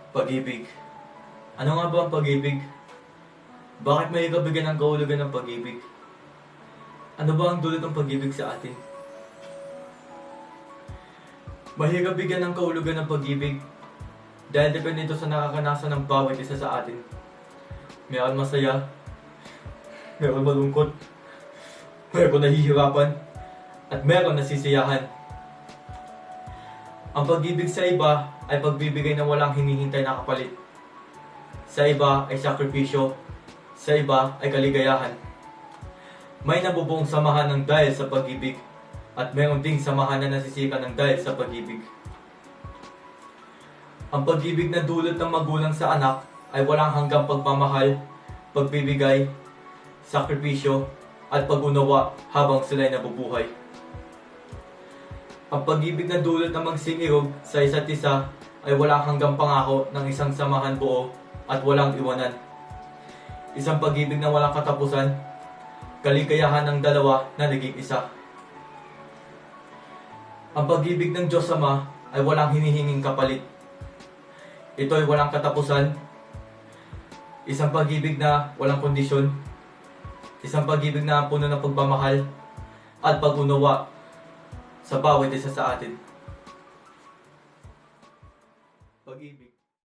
Pag-ibig. Ano nga ba ang pag-ibig? Bakit may bigyan ng kahulugan ng pag-ibig? Ano ba ang dulot ng pag-ibig sa atin? Mahirap bigyan ng kahulugan ng pag-ibig dahil depende ito sa nakakanasan ng bawat isa sa atin. Meron masaya, meron malungkot, meron nahihirapan, at meron nasisiyahan. Ang pag-ibig sa iba ay pagbibigay ng walang hinihintay na kapalit. Sa iba ay sakripisyo, sa iba ay kaligayahan. May nabubuong samahan ng dahil sa pag-ibig, at mayroon ding samahan na nasisira ng dahil sa pag-ibig. Ang pag-ibig na dulot ng magulang sa anak ay walang hanggang pagmamahal, pagbibigay, sakripisyo, at pag-unawa habang sila'y nabubuhay. Ang pag-ibig na dulot ng magsingirog sa isa't isa ay walang hanggang pangako ng isang samahan buo at walang iwanan. Isang pag-ibig na walang katapusan, kaligayahan ng dalawa na naging isa. Ang pag-ibig ng Diyos Ama ay walang hinihinging kapalit. Ito ay walang katapusan, isang pag-ibig na walang kondisyon, isang pag-ibig na puno ng pagmamahal at pag-unawa sa bawat isa sa atin. Pag-ibig.